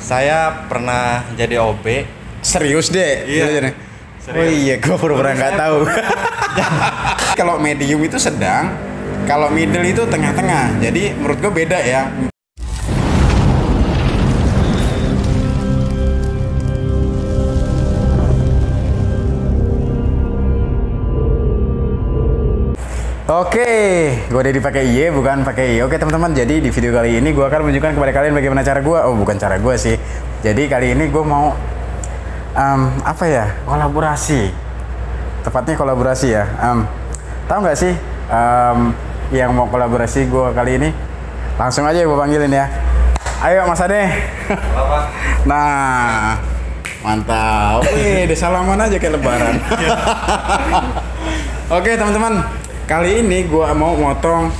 Saya pernah jadi OB. Serius deh? Iya. Oh iya, gue pura-pura nggak tahu. Kalau medium itu sedang, kalau middle itu tengah-tengah. Jadi menurut gue beda ya. Oke, gue udah dipakai Y, bukan pakai I. Oke teman-teman, jadi di video kali ini gue akan menunjukkan kepada kalian bagaimana cara gue. Oh, bukan cara gue sih. Jadi kali ini gue mau apa ya? Kolaborasi. Tepatnya kolaborasi ya. Tahu nggak sih yang mau kolaborasi gue kali ini? Langsung aja gue panggilin ya. Ayo Mas Ade. Nah, mantap. Wih, udah salaman aja kayak lebaran. Oke teman-teman, kali ini gue mau motong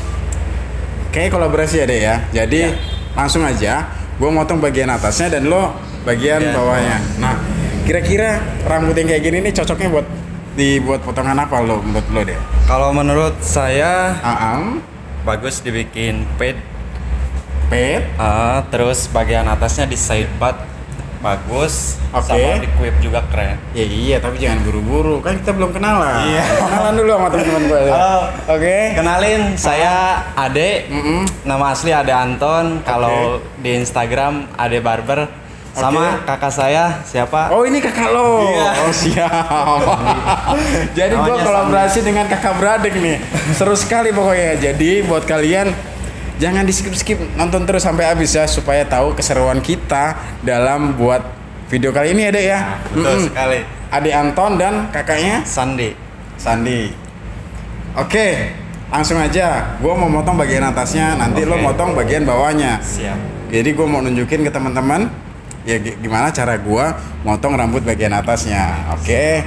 kayak kolaborasi ya deh ya. Jadi langsung aja gue motong bagian atasnya dan lo bagian bawahnya. Nah, kira-kira rambut yang kayak gini nih cocoknya buat dibuat potongan apa lo menurut lo deh? Kalau menurut saya bagus dibikin fade. Terus bagian atasnya di side part bagus, sama di quip juga keren. Ya iya, tapi jangan buru-buru, kan kita belum kenalan. Iya. Kenalan dulu sama teman-teman gue. Halo. Oke. Kenalin, saya Ade. Nama asli Ade Anton. Kalau di Instagram Ade Barber. Sama kakak saya siapa? Oh, ini kakak lo. Iya. Oh, siap. Jadi gue kolaborasi dengan kakak beradik nih. Seru sekali pokoknya. Jadi buat kalian jangan di skip nonton terus sampai habis ya, supaya tahu keseruan kita dalam buat video kali ini ada ya. Betul sekali. Ade Anton dan kakaknya Sandi. Oke, langsung aja. Gue mau motong bagian atasnya, nanti lo motong bagian bawahnya. Siap. Jadi gue mau nunjukin ke teman-teman ya gimana cara gue motong rambut bagian atasnya. Oke.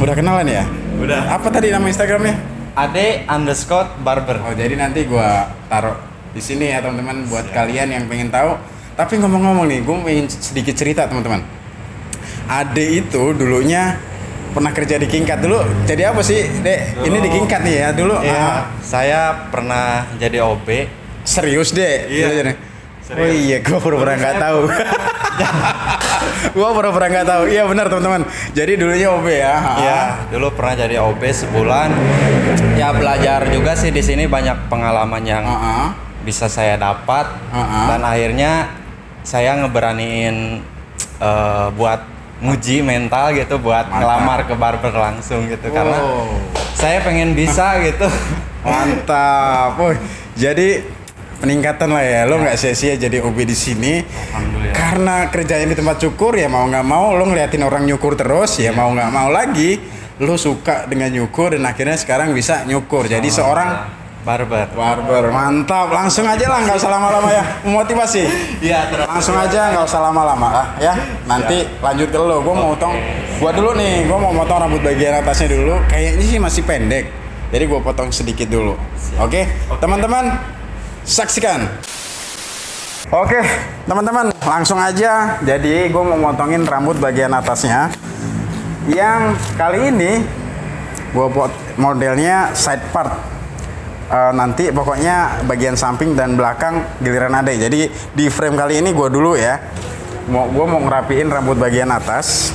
Udah kenalan ya? Udah. Apa tadi nama Instagramnya? Ade_barber. Oh, jadi nanti gua taruh di sini ya teman-teman buat kalian yang pengen tahu. Tapi ngomong-ngomong nih, gue ingin sedikit cerita teman-teman. Ade itu dulunya pernah kerja di Kingkat dulu. Jadi apa sih, Dek? Ini di Kingkat nih ya dulu. Iya. Saya pernah jadi OB. Serius deh? Iya. Oh iya, gue pura-pura nggak tahu. Gue pura-pura nggak tahu. Iya benar teman-teman. Jadi dulunya OB ya. Iya, dulu pernah jadi OB sebulan. Ya belajar juga sih di sini, banyak pengalaman yang bisa saya dapat. Dan akhirnya saya ngeberaniin buat nguji mental gitu, buat ngelamar ke barber langsung gitu. Karena saya pengen bisa gitu. Mantap. Jadi peningkatan lah ya, lo nggak sia-sia jadi OB di sini. Karena kerjanya di tempat cukur ya mau nggak mau lo ngeliatin orang nyukur terus ya mau nggak mau lagi lo suka dengan nyukur dan akhirnya sekarang bisa nyukur. Jadi seorang barber. Mantap. Langsung aja lah, nggak usah lama-lama ya. Memotivasi. Iya, terus. Langsung aja, nggak usah lama-lama lah ya. Nanti lanjut ke lo. Gue mau potong. Gua dulu nih. Gue mau potong rambut bagian atasnya dulu. Kayaknya sih masih pendek. Jadi gue potong sedikit dulu. Oke. Teman-teman, saksikan. Oke, teman-teman, langsung aja. Jadi gue mau motongin rambut bagian atasnya. Yang kali ini gue modelnya side part. Nanti pokoknya bagian samping dan belakang giliran Ade. Jadi di frame kali ini gue dulu ya. Gue mau ngerapiin rambut bagian atas.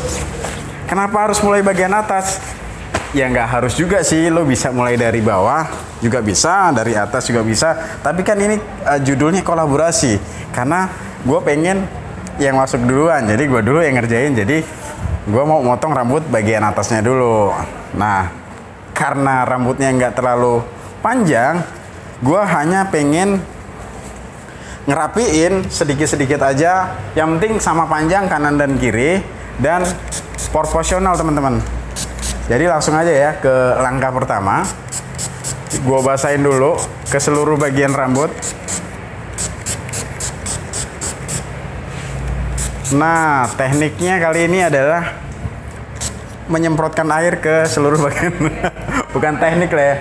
Kenapa harus mulai bagian atas? Ya nggak harus juga sih, lo bisa mulai dari bawah juga bisa, dari atas juga bisa. Tapi kan ini judulnya kolaborasi, karena gue pengen yang masuk duluan, jadi gue dulu yang ngerjain. Jadi gue mau motong rambut bagian atasnya dulu. Nah, karena rambutnya nggak terlalu panjang, gue hanya pengen ngerapiin sedikit-sedikit aja. Yang penting sama panjang kanan dan kiri dan proporsional teman-teman. Jadi langsung aja ya ke langkah pertama. Gua basahin dulu ke seluruh bagian rambut. Nah, tekniknya kali ini adalah menyemprotkan air ke seluruh bagian. Bukan teknik lah ya.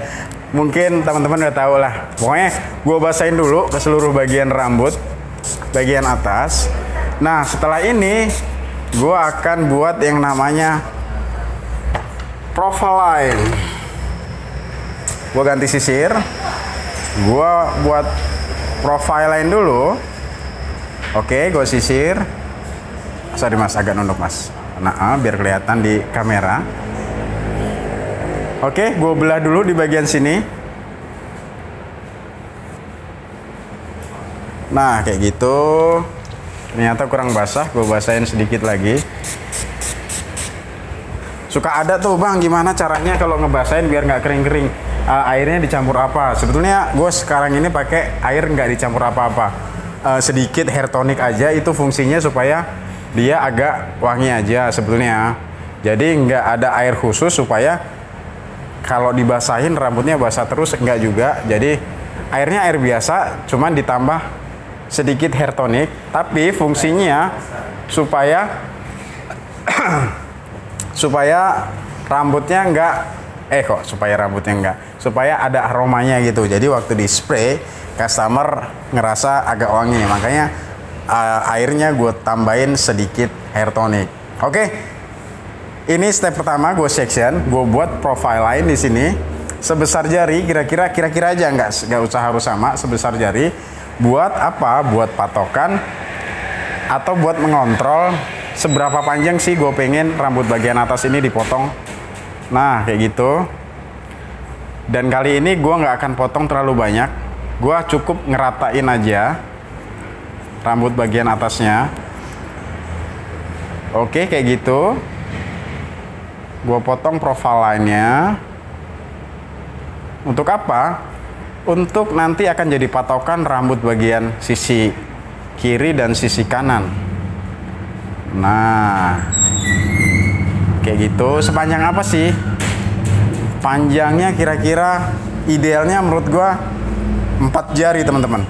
Mungkin teman-teman udah tahu lah. Pokoknya gua basahin dulu ke seluruh bagian rambut bagian atas. Nah, setelah ini gua akan buat yang namanya profile line. Gua ganti sisir. Gua buat profile line dulu. Oke, gue sisir. Sorry mas, agak nunduk mas. Nah, biar kelihatan di kamera. Oke, gue belah dulu di bagian sini. Nah, kayak gitu. Ternyata kurang basah, gue basahin sedikit lagi. Suka ada tuh bang, gimana caranya kalau ngebasahin biar nggak kering-kering? Airnya dicampur apa? Sebetulnya gue sekarang ini pakai air nggak dicampur apa-apa. Sedikit hair tonic aja, itu fungsinya supaya dia agak wangi aja sebetulnya. Jadi nggak ada air khusus supaya kalau dibasahin rambutnya basah terus, enggak juga. Jadi airnya air biasa, cuman ditambah sedikit hair tonic. Tapi fungsinya supaya supaya rambutnya supaya ada aromanya gitu. Jadi waktu di spray customer ngerasa agak wangi, makanya airnya gue tambahin sedikit hair tonic. Oke, ini step pertama gue section, gue buat profile line di sini sebesar jari, kira-kira aja, nggak usah harus sama, sebesar jari. Buat apa? Buat patokan atau buat mengontrol seberapa panjang sih gue pengen rambut bagian atas ini dipotong. Nah, kayak gitu. Dan kali ini gue nggak akan potong terlalu banyak. Gue cukup ngeratain aja rambut bagian atasnya. Oke, kayak gitu. Gue potong profile line-nya. Untuk apa? Untuk nanti akan jadi patokan rambut bagian sisi kiri dan sisi kanan. Nah, kayak gitu. Sepanjang apa sih? Panjangnya kira-kira idealnya menurut gua 4 jari teman-teman.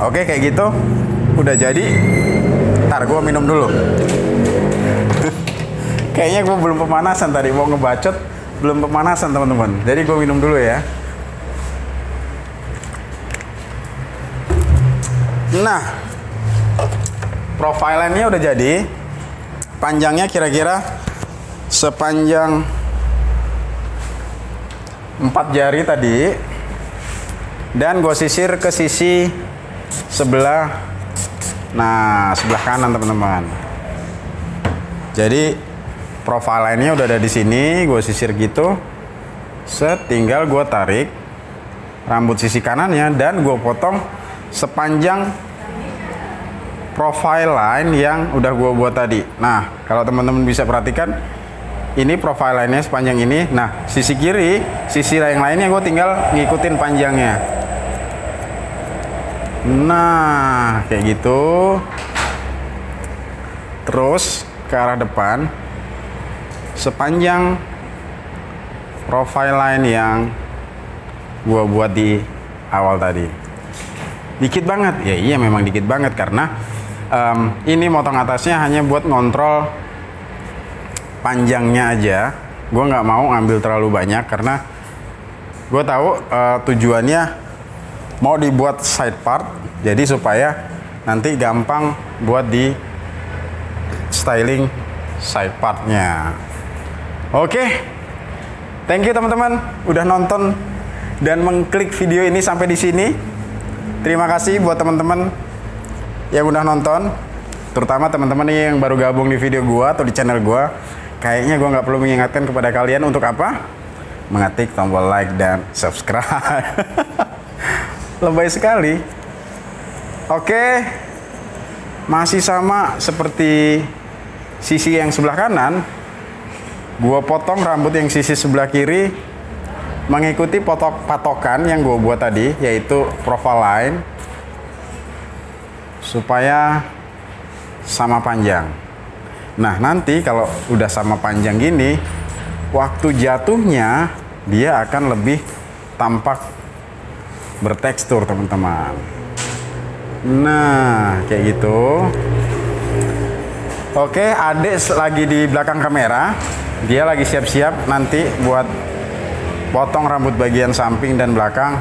Oke, kayak gitu. Udah jadi. Ntar gua minum dulu. Kayaknya gua belum pemanasan tadi, mau ngebacot belum pemanasan teman-teman. Jadi gua minum dulu ya. Nah, profile line-nya udah jadi. Panjangnya kira-kira sepanjang 4 jari tadi. Dan gue sisir ke sisi sebelah, nah sebelah kanan teman-teman. Jadi profile line-nya udah ada di sini. Gue sisir gitu. Tinggal gue tarik rambut sisi kanannya dan gue potong sepanjang profile line yang udah gue buat tadi. Nah, kalau teman-teman bisa perhatikan, ini profile line-nya sepanjang ini. Nah, sisi kiri, sisi yang lainnya gue tinggal ngikutin panjangnya. Nah, kayak gitu. Terus ke arah depan sepanjang profile line yang gue buat di awal tadi. Dikit banget, ya iya memang dikit banget karena ini motong atasnya hanya buat ngontrol panjangnya aja. Gue nggak mau ngambil terlalu banyak karena gue tahu tujuannya mau dibuat side part, jadi supaya nanti gampang buat di styling side partnya. Oke, thank you teman-teman udah nonton dan mengklik video ini sampai di sini. Terima kasih buat teman-teman yang udah nonton, terutama teman-teman yang baru gabung di video gua atau di channel gua. Kayaknya gua nggak perlu mengingatkan kepada kalian untuk apa? Mengetik tombol like dan subscribe. Lebay sekali. Oke, masih sama seperti sisi yang sebelah kanan. Gua potong rambut yang sisi sebelah kiri mengikuti patokan yang gua buat tadi, yaitu profile line, supaya sama panjang. Nah, nanti kalau udah sama panjang gini, waktu jatuhnya dia akan lebih tampak bertekstur, teman-teman. Nah, kayak gitu. Oke, adek lagi di belakang kamera. Dia lagi siap-siap nanti buat potong rambut bagian samping dan belakang.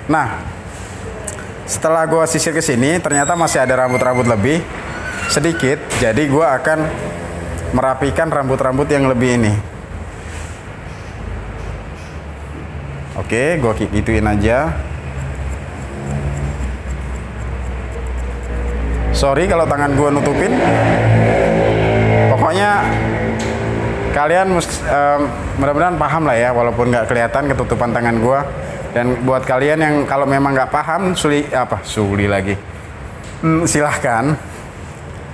Nah, setelah gue sisir ke sini, ternyata masih ada rambut-rambut lebih sedikit. Jadi gue akan merapikan rambut-rambut yang lebih ini. Oke, gue gituin aja. Sorry kalau tangan gue nutupin. Pokoknya kalian mudah-mudahan paham lah ya, walaupun nggak kelihatan ketutupan tangan gue. Dan buat kalian yang kalau memang nggak paham, suli lagi. Silahkan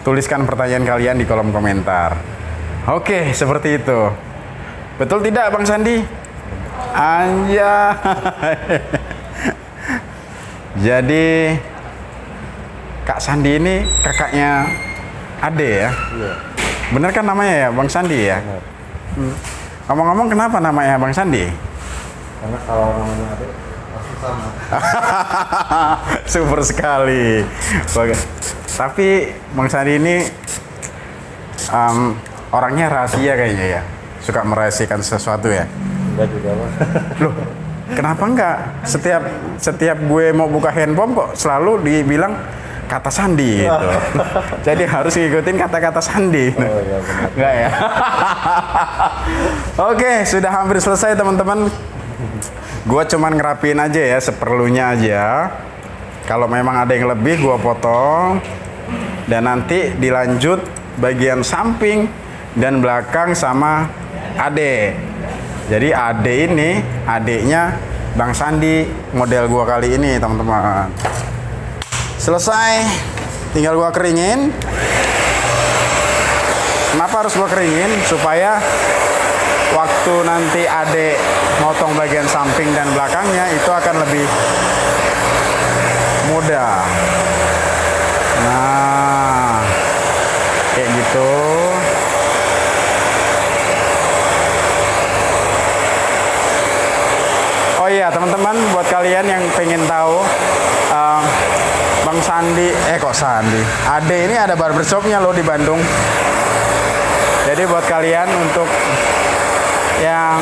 tuliskan pertanyaan kalian di kolom komentar. Oke, seperti itu. Betul tidak Bang Sandi? Anjay. Jadi Kak Sandi ini kakaknya Ade ya? Iya. Bener kan namanya ya Bang Sandi ya? Ngomong-ngomong kenapa namanya Bang Sandi? Karena kalau namanya Ade pasti sama. Super sekali. Tapi Bang Sandi ini orangnya rahasia kayaknya ya? Suka merahasiakan sesuatu ya? Enggak juga Bang. Loh, kenapa enggak? Setiap gue mau buka handphone kok selalu dibilang kata Sandi gitu. Jadi harus ngikutin kata-kata Sandi. Oh iya benar. Enggak ya? Oke, sudah hampir selesai teman-teman. Gue cuman ngerapin aja ya, seperlunya aja. Kalau memang ada yang lebih gue potong. Dan nanti dilanjut bagian samping dan belakang sama Ade. Jadi Ade ini adiknya Bang Sandi, model gua kali ini teman-teman. Selesai, tinggal gua keringin. Kenapa harus gua keringin? Supaya waktu nanti Ade motong bagian samping dan belakangnya itu akan lebih mudah. Nah, kayak gitu. Oh iya teman-teman, buat kalian yang pengen tahu Bang Sandi, Ade ini ada barbershopnya loh di Bandung. Jadi buat kalian untuk yang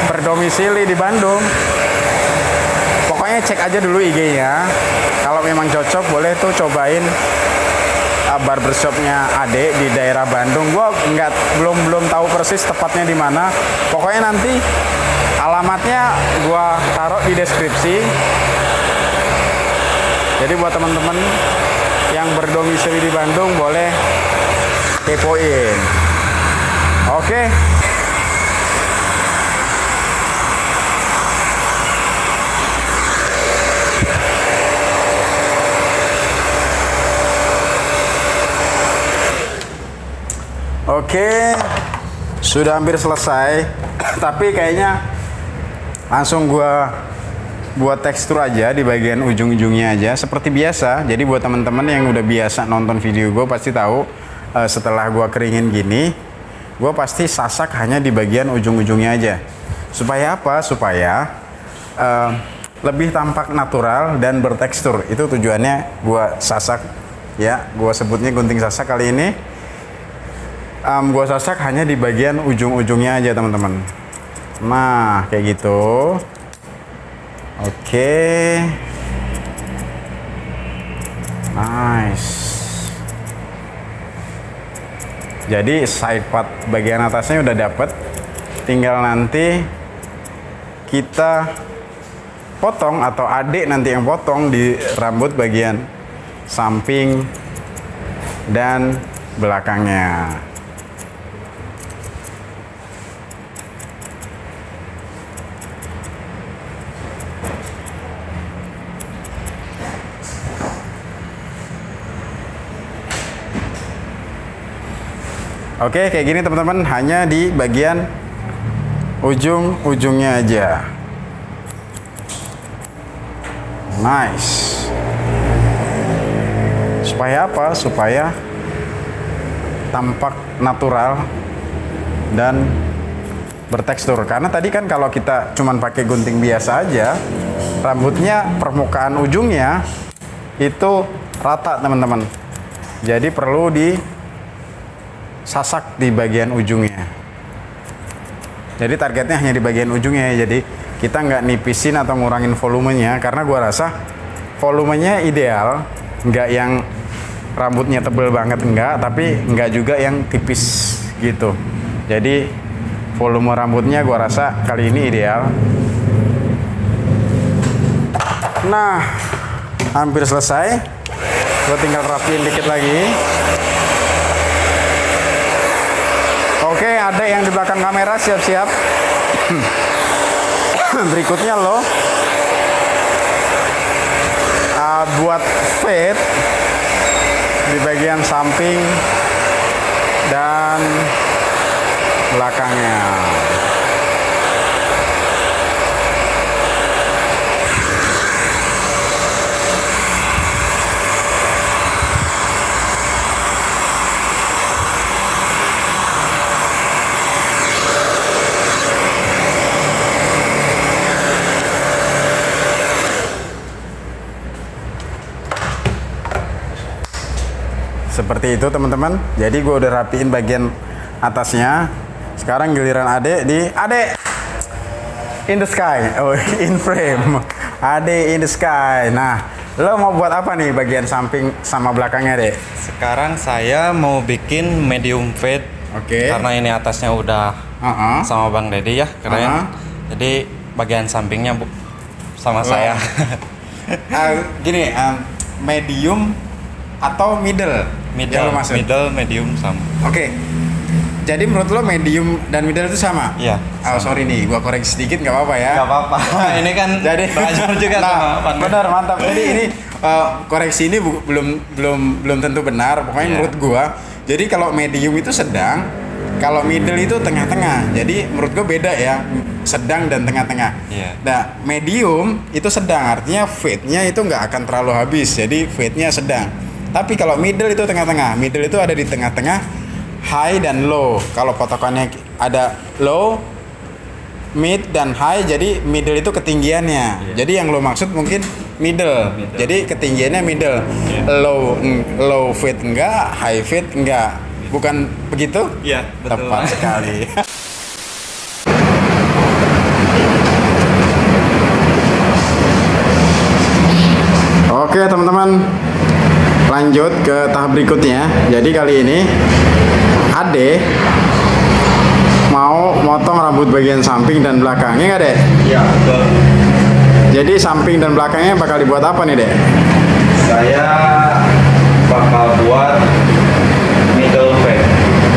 berdomisili di Bandung, pokoknya cek aja dulu IG-nya. Kalau memang cocok boleh tuh cobain barbershopnya Ade di daerah Bandung. Gua belum tahu persis tepatnya di mana. Pokoknya nanti alamatnya gua taruh di deskripsi. Jadi buat teman-teman yang berdomisili di Bandung boleh kepoin. Oke. Oke, sudah hampir selesai. Tapi kayaknya langsung gua buat tekstur aja di bagian ujung-ujungnya aja seperti biasa. Jadi buat teman-teman yang udah biasa nonton video gue pasti tahu setelah gua keringin gini, gue pasti sasak hanya di bagian ujung-ujungnya aja. Supaya apa? Supaya lebih tampak natural dan bertekstur. Itu tujuannya gua sasak ya. Gua sebutnya gunting sasak kali ini. Gua sasak hanya di bagian ujung-ujungnya aja teman-teman. Nah kayak gitu. Oke. Nice. Jadi side part bagian atasnya udah dapet. Tinggal nanti kita potong atau adik nanti yang potong di rambut bagian samping dan belakangnya. Oke, kayak gini teman-teman, hanya di bagian ujung-ujungnya aja. Nice. Supaya apa? Supaya tampak natural dan bertekstur. Karena tadi kan kalau kita cuman pakai gunting biasa aja, rambutnya permukaan ujungnya itu rata teman-teman. Jadi perlu sasak di bagian ujungnya. Jadi targetnya hanya di bagian ujungnya. Jadi kita nggak nipisin atau ngurangin volumenya, karena gua rasa volumenya ideal, nggak yang rambutnya tebel banget enggak, tapi nggak juga yang tipis gitu. Jadi volume rambutnya gua rasa kali ini ideal. Nah, hampir selesai. Gue tinggal rapiin dikit lagi. Oke, ada yang di belakang kamera siap-siap. Berikutnya lo buat fade di bagian samping dan belakangnya. Seperti itu teman-teman. Jadi gue udah rapiin bagian atasnya. Sekarang giliran Ade di Ade in the sky. Oh, in frame. Ade in the sky. Nah, lo mau buat apa nih bagian samping sama belakangnya, Dek? Sekarang saya mau bikin medium fade. Oke. Karena ini atasnya udah sama Bang Deddy ya, keren. Jadi bagian sampingnya sama saya. Gini, medium atau middle? Middle, medium sama. Oke. Jadi menurut lo medium dan middle itu sama? Iya. Oh, sorry nih, gua koreksi sedikit nggak apa-apa ya. Nggak apa-apa. Ini kan jadi belajar juga sama benar, mantap. Jadi ini koreksi ini belum tentu benar. Pokoknya menurut gua, jadi kalau medium itu sedang, kalau middle itu tengah-tengah. Jadi menurut gua beda ya, sedang dan tengah-tengah. Iya. Nah, medium itu sedang, artinya fade-nya itu nggak akan terlalu habis. Jadi fade-nya sedang. Tapi kalau middle itu tengah-tengah. Middle itu ada di tengah-tengah, high dan low. Kalau potokannya ada low, mid dan high, jadi middle itu ketinggiannya. Jadi yang lo maksud mungkin middle. Jadi ketinggiannya middle. Low fade enggak, high fade enggak. Bukan begitu? Iya, betul. Tepat sekali. Oke, teman-teman. Lanjut ke tahap berikutnya. Jadi kali ini Ade mau motong rambut bagian samping dan belakangnya nggak, Dek? Iya, betul. Jadi samping dan belakangnya bakal dibuat apa nih, Dek? Saya bakal buat middle fade.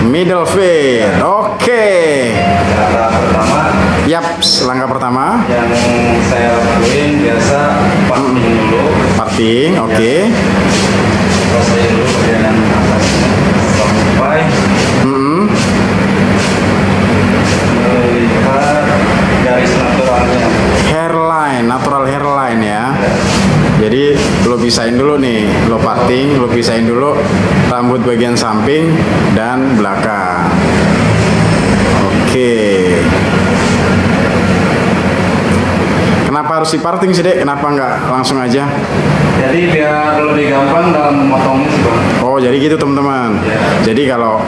Middle fade. Oke. Cara pertama. Yap, langkah pertama. Yang saya lakuin biasa parting dulu. Parting, oke. Selesai dulu bagian atasnya sampai melihat garis naturalnya. Hairline, natural hairline ya. Jadi lo pisahin dulu nih, lo parting, lo pisahin dulu rambut bagian samping dan belakang. Oke. Kenapa harus diparting sih, Dek? Kenapa nggak langsung aja? Jadi biar lebih gampang dalam memotongnya sih, Bang. Oh, jadi gitu teman-teman. Ya. Jadi kalau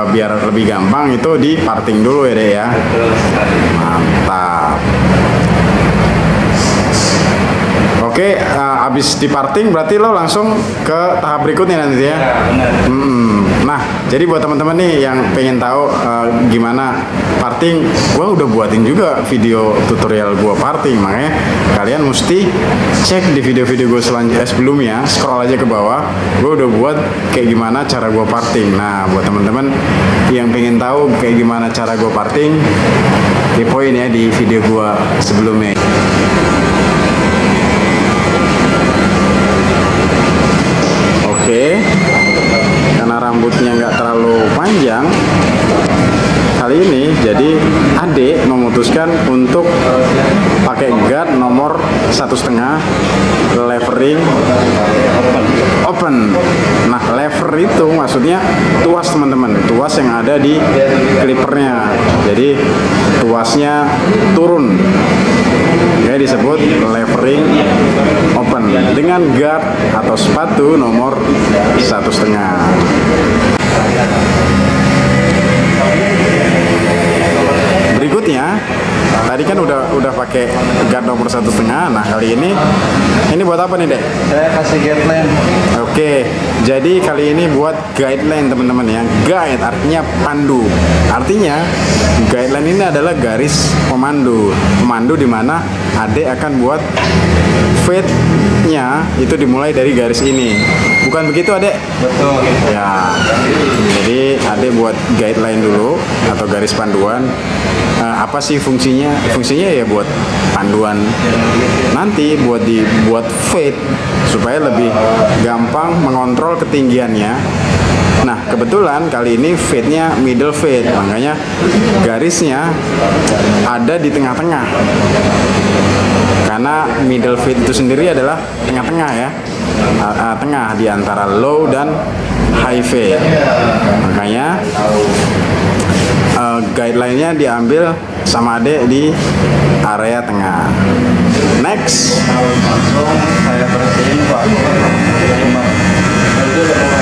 biar lebih gampang itu diparting dulu ya, Dek ya. Betul sekali. Mantap. Oke, abis diparting berarti lo langsung ke tahap berikutnya nanti ya? Ya, benar. Nah, jadi buat teman-teman nih yang pengen tahu gimana parting, gua udah buatin juga video tutorial gua parting, makanya kalian mesti cek di video-video gue sebelumnya, scroll aja ke bawah, gua udah buat kayak gimana cara gua parting. Nah, buat teman-teman yang pengen tahu kayak gimana cara gua parting, kepoin ya di video gua sebelumnya. Oke, karena rambutnya nggak terlalu panjang kali ini, jadi Ade memutuskan untuk pakai guard nomor 1,5 levering open. Nah, lever itu maksudnya tuas, teman-teman, tuas yang ada di clippernya. Jadi tuasnya turun, ya disebut levering open dengan guard atau sepatu nomor 1,5. Berikutnya, tadi kan udah pakai guard nomor 1,5. Nah, kali ini buat apa nih, Dek? Saya kasih guideline. Oke, jadi kali ini buat guideline teman-teman ya. Guide artinya pandu. Artinya guideline ini adalah garis pemandu. Pemandu di mana Ade akan buat fade-nya itu dimulai dari garis ini. Bukan begitu, Ade? Betul. Ya. Jadi Ade buat guideline dulu atau garis panduan. Apa sih fungsinya? Fungsinya ya buat panduan. Nanti buat dibuat fade supaya lebih gampang mengontrol ketinggiannya. Nah, kebetulan kali ini fade-nya middle fade, makanya garisnya ada di tengah-tengah. Karena middle fade itu sendiri adalah tengah-tengah ya. Tengah di antara low dan high fade. Makanya guideline-nya diambil sama Ade di area tengah. Next. Langsung saya bersihin Pak.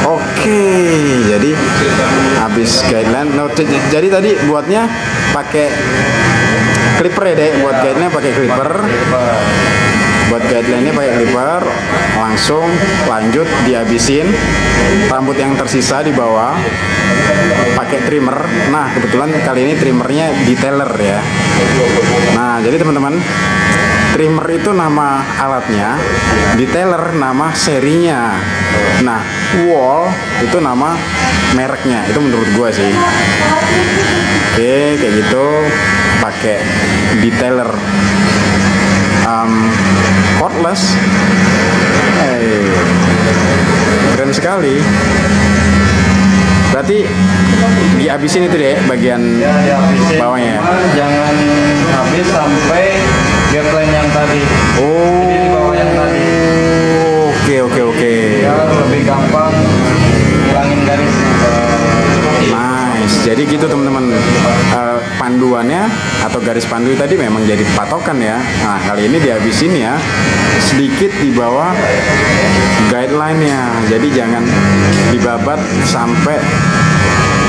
Oke, jadi habis guideline. Jadi tadi buatnya pakai clipper ya, Dek. Buat guideline pakai clipper. Buat guideline-nya pakai clipper, langsung lanjut dihabisin rambut yang tersisa di bawah pakai trimmer. Nah, kebetulan kali ini trimmernya detailer ya. Nah, jadi teman-teman, trimmer itu nama alatnya, detailer nama serinya. Nah, wall itu nama mereknya. Itu menurut gua sih. Oke, kayak gitu pakai detailer cordless. Keren sekali. Berarti dihabisin itu deh bagian bawahnya ya? Jangan habis sampai guideline yang tadi. Oh. Jadi di bawah yang tadi. Oke. Ya, lebih gampang hilangin garisnya. Nice. Jadi gitu teman-teman. Panduannya atau garis pandu tadi memang jadi patokan ya. Nah, kali ini dihabisin ya sedikit di bawah guideline-nya. Jadi jangan dibabat sampai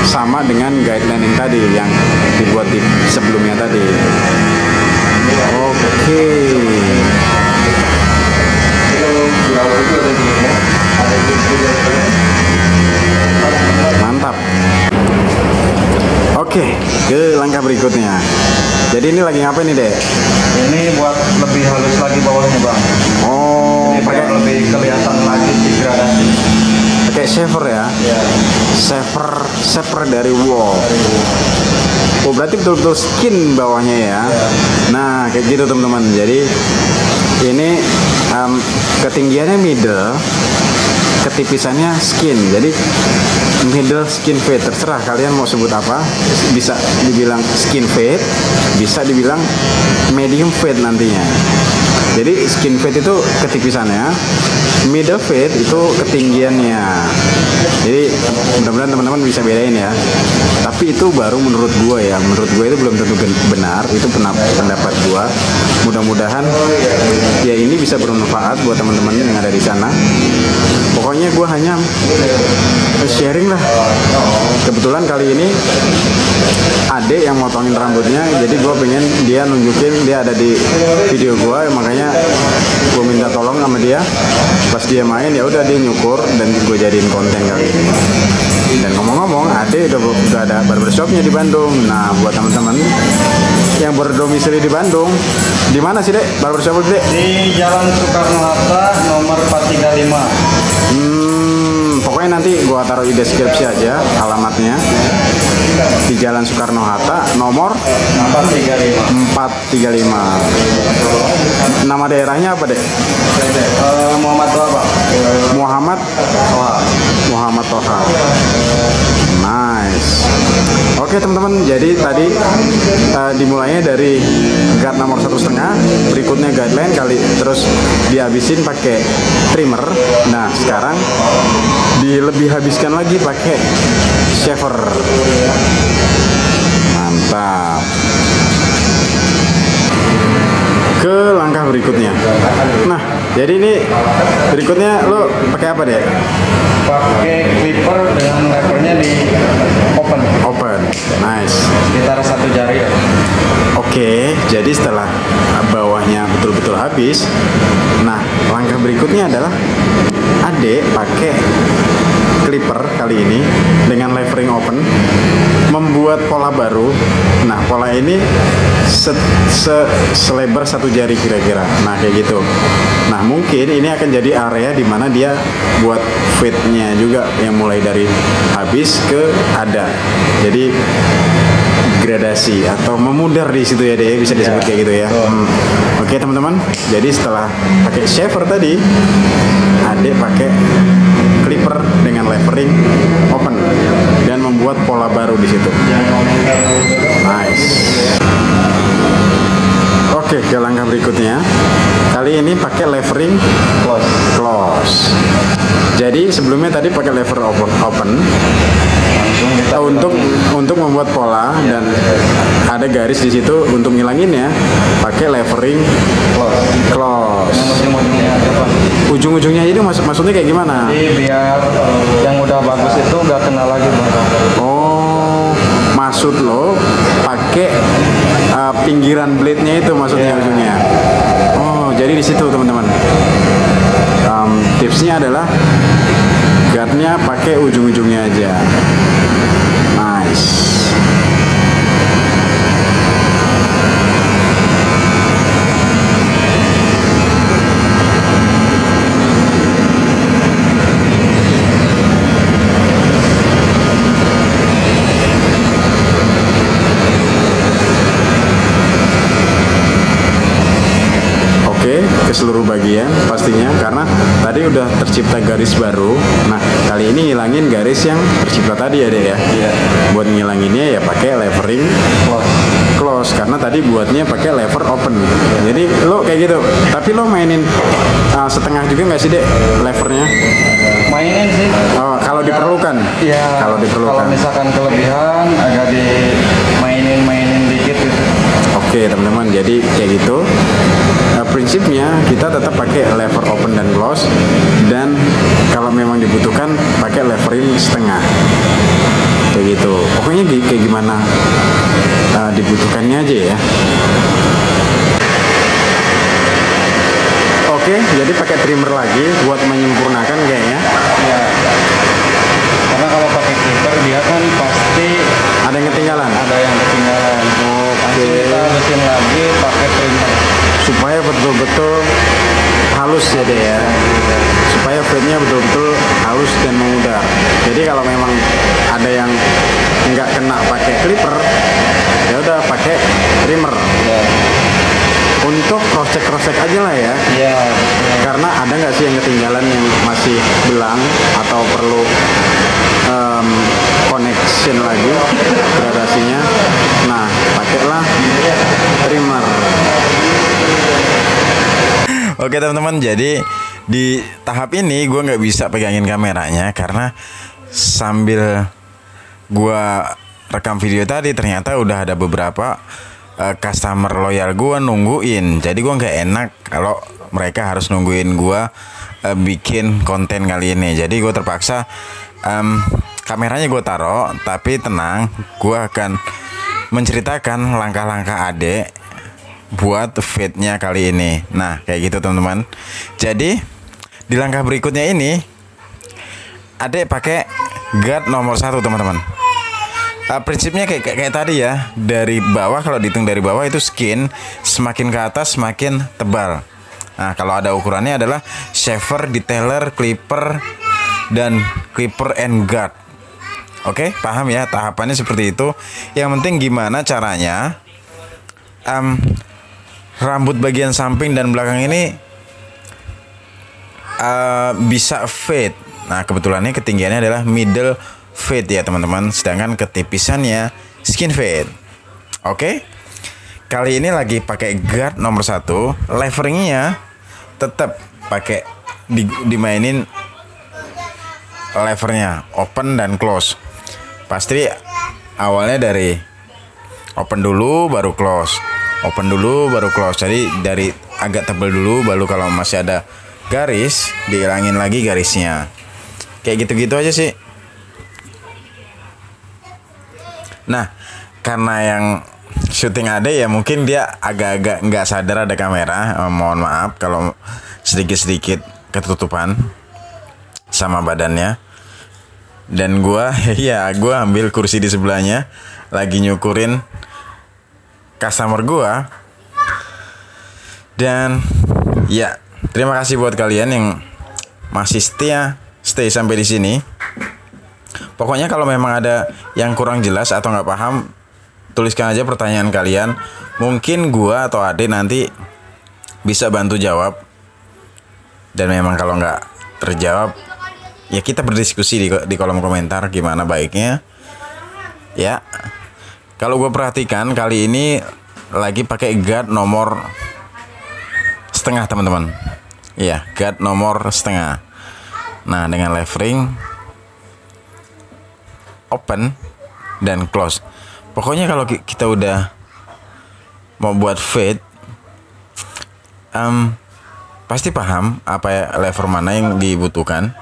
sama dengan guideline yang tadi yang dibuat di sebelumnya tadi. Oke. Mantap. Oke, ke langkah berikutnya. Jadi ini lagi ngapain nih, Dek? Ini buat lebih halus lagi bawahnya, Bang. Oh, Ini pakai lebih kelihatan lagi degradasi. pakai shaver ya? Ya. Shaver dari wall. Oh, berarti betul-betul skin bawahnya ya? Nah, kayak gitu teman-teman. Jadi ini ketinggiannya middle, ketipisannya skin. Jadi middle skin fade, terserah kalian mau sebut apa. Bisa dibilang skin fade, bisa dibilang medium fade nantinya. Jadi skin fade itu ketipisannya, middle fade itu ketinggiannya. Jadi mudah-mudahan teman-teman bisa bedain ya. Tapi itu baru menurut gue ya. Menurut gue itu belum tentu benar. Itu pendapat gue. Mudah-mudahan ya ini bisa bermanfaat buat teman-teman yang ada di sana. Pokoknya gue hanya sharing lah. Kebetulan kali ini Ade yang motongin rambutnya, jadi gue pengen dia nunjukin dia ada di video gue, makanya gue minta tolong sama dia. Pas dia main ya udah dia nyukur dan gue jadiin konten kali ini. Dan ngomong-ngomong, Ade udah ada barbershopnya di Bandung. Nah, buat teman-teman yang berdomisili di Bandung, di mana sih, Dek? Barbershop lu, Dek? Di Jalan Soekarno-Hatta nomor 435. Pokoknya nanti gua taruh di deskripsi aja alamatnya. Di Jalan Soekarno-Hatta nomor 435. Nama daerahnya apa, Dek? Muhammad Toha, Pak. Muhammad Toha. Nice. Oke teman-teman, jadi tadi dimulainya dari guard nomor 1,5, berikutnya guideline terus dihabisin pakai trimmer. Nah sekarang dilebih habiskan lagi pakai shaver. Mantap. Ke langkah berikutnya. Nah, jadi ini berikutnya lo pakai apa, Dek? Pakai clipper dengan levelnya di open. Nice. Sekitar 1 jari ya. Oke, jadi setelah bawahnya fade-nya betul-betul habis. Nah, langkah berikutnya adalah Ade pakai clipper kali ini dengan levering open membuat pola baru. Nah, pola ini selebar 1 jari kira-kira. Nah, kayak gitu. Nah, mungkin ini akan jadi area di mana dia buat fade-nya juga yang mulai dari habis ke ada. Jadi gradasi atau memudar di situ ya deh, bisa disebut kayak gitu ya. Oke teman-teman, jadi setelah pakai shaver tadi, Ade pakai clipper dengan levering open dan membuat pola baru di situ. Nice. Oke, ke langkah berikutnya. Kali ini pakai levering close. Jadi sebelumnya tadi pakai lever open untuk membuat pola dan ada garis di situ untuk ngilanginnya pakai levering close. Ujung-ujungnya itu maksudnya kayak gimana? Jadi biar yang udah bagus itu nggak kena lagi bang. Oh, maksud lo pakai pinggiran blade-nya itu maksudnya ujungnya. Oh, jadi di situ teman-teman. Tipsnya adalah guardnya pakai ujung-ujungnya aja. Nice. Ke seluruh bagian pastinya, karena tadi udah tercipta garis baru. Nah, kali ini ngilangin garis yang tercipta tadi ya deh ya. Buat ngilanginnya ya pakai levering close karena tadi buatnya pakai lever open. Jadi lo kayak gitu. Tapi lo mainin setengah juga nggak sih dek levernya? Mainin sih. Oh, kalau diperlukan. Iya. Kalau diperlukan. Kalau misalkan kelebihan agak mainin dikit gitu. Oke teman-teman, jadi kayak gitu. Prinsipnya kita tetap pakai lever open dan close, dan kalau memang dibutuhkan pakai levering setengah kayak gitu. Pokoknya kayak gimana dibutuhkannya aja ya. Oke, jadi pakai trimmer lagi buat menyempurnakan kayaknya. Ya. Karena kalau pakai clipper dia kan pasti ada yang ketinggalan. Ada yang ketinggalan. Oke. Kita halusin lagi pakai trimmer supaya betul-betul halus ya deh ya. Supaya fade-nya betul-betul halus dan memudar. Jadi kalau memang ada yang nggak kena pakai clipper, ya udah pakai trimmer. Ya. Untuk cross-check aja lah ya. Iya. Karena ada nggak sih yang ketinggalan yang masih belang atau perlu connection lagi gradasinya. Nah, pakailah trimmer. Oke teman-teman, jadi di tahap ini gue nggak bisa pegangin kameranya karena sambil gue rekam video tadi ternyata udah ada beberapa customer loyal gue nungguin. Jadi gue nggak enak kalau mereka harus nungguin gue bikin konten kali ini. Jadi gue terpaksa kameranya gue taruh, tapi tenang, gue akan menceritakan langkah-langkah Ade buat fade-nya kali ini. Nah, kayak gitu teman-teman. Jadi di langkah berikutnya ini Ade pakai guard nomor 1 teman-teman. Prinsipnya kayak tadi ya. Dari bawah, kalau dihitung dari bawah itu skin, semakin ke atas semakin tebal. Nah, kalau ada ukurannya adalah shaver, detailer, clipper, dan clipper and guard. Oke, paham ya tahapannya seperti itu. Yang penting gimana caranya rambut bagian samping dan belakang ini bisa fade. Nah, kebetulannya ketinggiannya adalah middle fade ya teman-teman, sedangkan ketipisannya skin fade. Oke, kali ini lagi pakai guard nomor 1. Leveringnya tetap pakai dimainin levernya open dan close. Pasti awalnya dari open dulu baru close, open dulu baru close. Jadi dari agak tebal dulu, baru kalau masih ada garis dihilangin lagi garisnya. Kayak gitu-gitu aja sih. Nah, karena yang syuting Ade ya mungkin dia agak-agak nggak sadar ada kamera. Mohon maaf kalau sedikit-sedikit ketutupan sama badannya. Dan gua ambil kursi di sebelahnya lagi nyukurin customer gua. Dan ya, terima kasih buat kalian yang masih stay sampai di sini. Pokoknya kalau memang ada yang kurang jelas atau nggak paham, tuliskan aja pertanyaan kalian. Mungkin gua atau Ade nanti bisa bantu jawab. Dan memang kalau nggak terjawab, ya kita berdiskusi di kolom komentar gimana baiknya. Ya, kalau gue perhatikan kali ini lagi pakai guard nomor setengah teman-teman. Iya, guard nomor setengah. Nah, dengan levering open dan close. Pokoknya kalau kita udah mau buat fade, pasti paham apa lever mana yang dibutuhkan.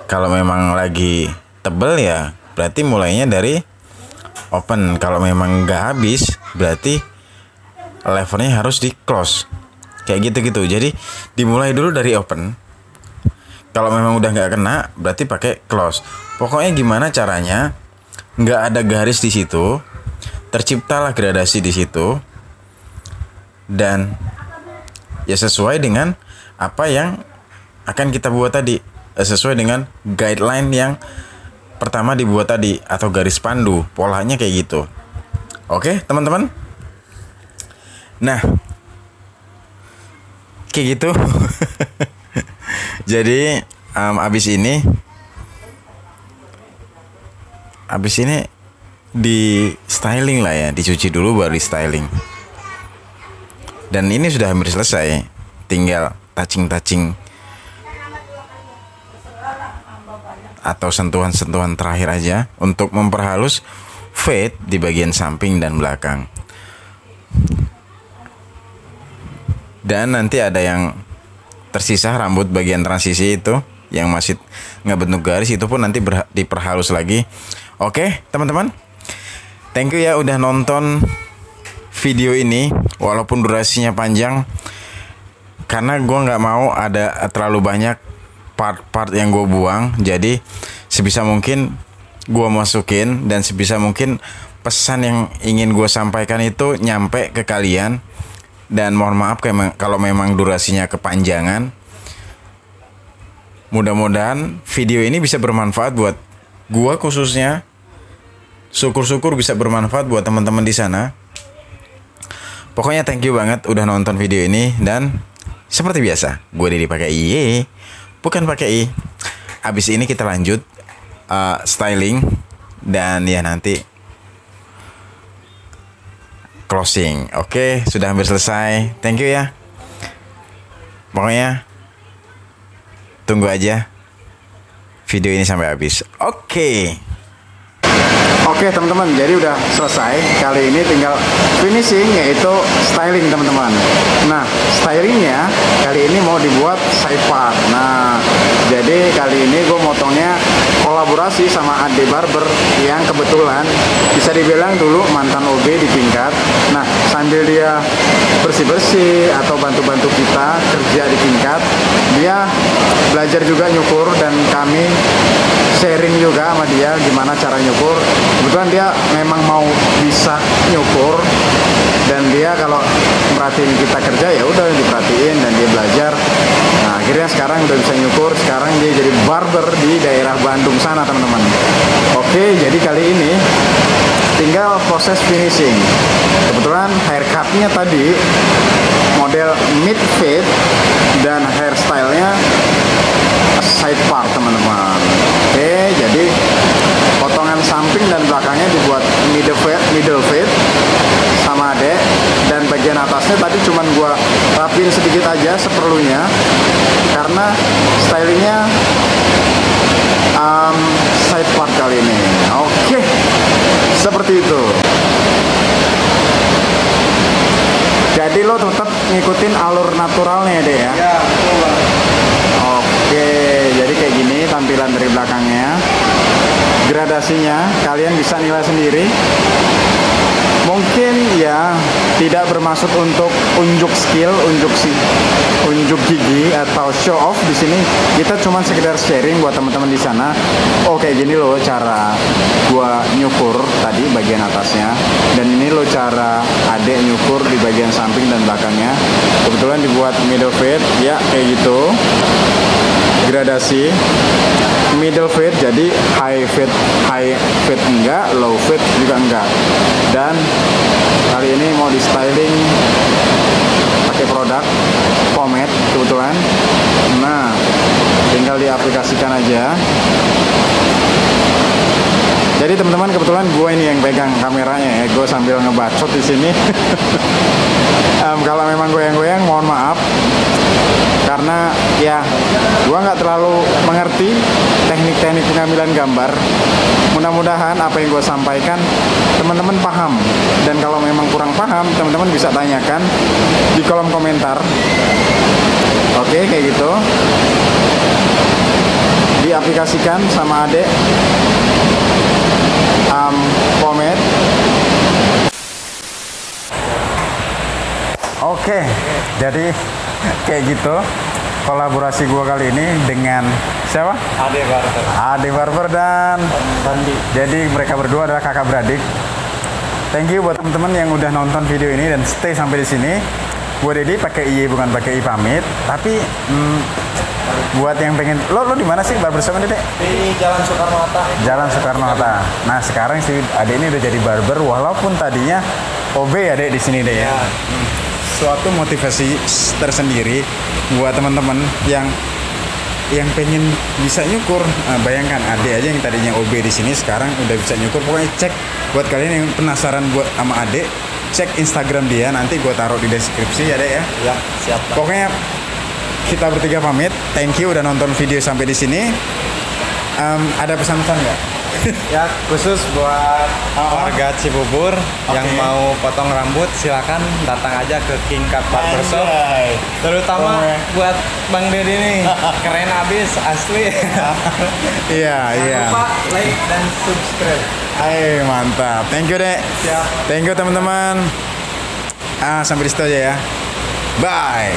Kalau memang lagi tebel ya berarti mulainya dari open. Kalau memang nggak habis berarti levernya harus di close. Kayak gitu-gitu. Jadi dimulai dulu dari open. Kalau memang udah nggak kena berarti pakai close. Pokoknya gimana caranya nggak ada garis di situ, terciptalah gradasi di situ, dan ya sesuai dengan apa yang akan kita buat tadi, sesuai dengan guideline yang pertama dibuat tadi atau garis pandu, polanya kayak gitu. Oke teman-teman. Nah kayak gitu. Jadi abis ini di styling lah ya, dicuci dulu baru di styling. Dan ini sudah hampir selesai, tinggal touching atau sentuhan-sentuhan terakhir aja untuk memperhalus fade di bagian samping dan belakang. Dan nanti ada yang tersisa rambut bagian transisi itu yang masih nggak bentuk garis, itu pun nanti diperhalus lagi. Oke teman-teman, thank you ya udah nonton video ini walaupun durasinya panjang, karena gue nggak mau ada terlalu banyak part-part yang gue buang. Jadi sebisa mungkin gue masukin, dan sebisa mungkin pesan yang ingin gue sampaikan itu nyampe ke kalian. Dan mohon maaf kalau memang durasinya kepanjangan. Mudah-mudahan video ini bisa bermanfaat buat gua khususnya. Syukur-syukur bisa bermanfaat buat teman-teman di sana. Pokoknya thank you banget udah nonton video ini. Dan seperti biasa, gue Didi pakai I, bukan pakai I. Abis ini kita lanjut styling, dan ya nanti closing. Oke, sudah hampir selesai. Thank you ya. Pokoknya tunggu aja video ini sampai habis. Oke teman-teman, jadi udah selesai. Kali ini tinggal finishing, yaitu styling teman-teman. Nah, stylingnya kali ini mau dibuat side part. Nah, jadi kali ini gue motongnya kolaborasi sama Ade Barber yang kebetulan bisa dibilang dulu mantan OB di tingkat. Nah, sambil dia bersih-bersih atau bantu-bantu kita kerja di tingkat, dia belajar juga nyukur, dan kami sharing juga sama dia gimana cara nyukur. Kebetulan dia memang mau bisa nyukur, dan dia kalau merhatiin kita kerja ya udah diperhatiin dan dia belajar. Nah, akhirnya sekarang udah bisa nyukur. Sekarang dia jadi barber di daerah Bandung sana teman-teman. Oke, jadi kali ini tinggal proses finishing. Kebetulan haircutnya tadi model mid fade dan hairstylenya side part teman-teman. Oke, jadi potongan samping dan belakangnya dibuat middle fade sama Ade, dan bagian atasnya tadi cuman gua rapiin sedikit aja seperlunya karena stylingnya side part kali ini. Oke, seperti itu. Jadi lo tetap ngikutin alur naturalnya deh ya. Ya, betul Bang. Oke, jadi kayak gini tampilan dari belakangnya. Gradasinya kalian bisa nilai sendiri. mungkin ya tidak bermaksud untuk unjuk skill, unjuk gigi atau show off di sini. Kita cuma sekedar sharing buat teman-teman di sana. Oh kayak gini loh cara gua nyukur tadi bagian atasnya, dan ini loh cara adek nyukur di bagian samping dan belakangnya. Kebetulan dibuat middle fade ya kayak gitu. Gradasi middle fade, jadi high fade enggak, low fade juga enggak. Dan kali ini mau di styling pakai produk pomade kebetulan. Nah, tinggal diaplikasikan aja. Jadi teman-teman, kebetulan gue ini yang pegang kameranya ya, gue sambil ngebacot di sini. Kalau memang goyang-goyang mohon maaf, karena ya gue nggak terlalu mengerti teknik-teknik pengambilan gambar. Mudah-mudahan apa yang gue sampaikan teman-teman paham, dan kalau memang kurang paham teman-teman bisa tanyakan di kolom komentar. Oke, kayak gitu diaplikasikan sama adek pomade. Oke, jadi kayak gitu kolaborasi gua kali ini dengan siapa? Ade Barber dan Bandi. Jadi mereka berdua adalah kakak beradik. Thank you buat teman-teman yang udah nonton video ini dan stay sampai di sini. Gua Dedi pakai I bukan pakai I pamit, tapi buat yang pengen lo di mana sih barbershop Dede? Di Jalan Soekarno-Hatta. Jalan Soekarno-Hatta. Nah, sekarang si Ade ini udah jadi barber walaupun tadinya OB ya Dek di sini Dek ya. Suatu motivasi tersendiri buat teman-teman yang pengen bisa nyukur. Bayangkan Ade aja yang tadinya OB di sini sekarang udah bisa nyukur. Pokoknya cek buat kalian yang penasaran buat sama Ade, cek Instagram dia, nanti gue taruh di deskripsi ya Dek ya. Ya, siap. Pokoknya kita bertiga pamit. Thank you udah nonton video sampai di sini. Ada pesan-pesan nggak? Ya, khusus buat warga Cibubur yang mau potong rambut, silakan datang aja ke King Cut Barbershop. Terutama buat Bang Dedi nih, keren abis asli. Iya. Jangan lupa like dan subscribe. Mantap. Thank you Dek. Siap. Thank you teman-teman. Sampai di situ aja ya. Bye.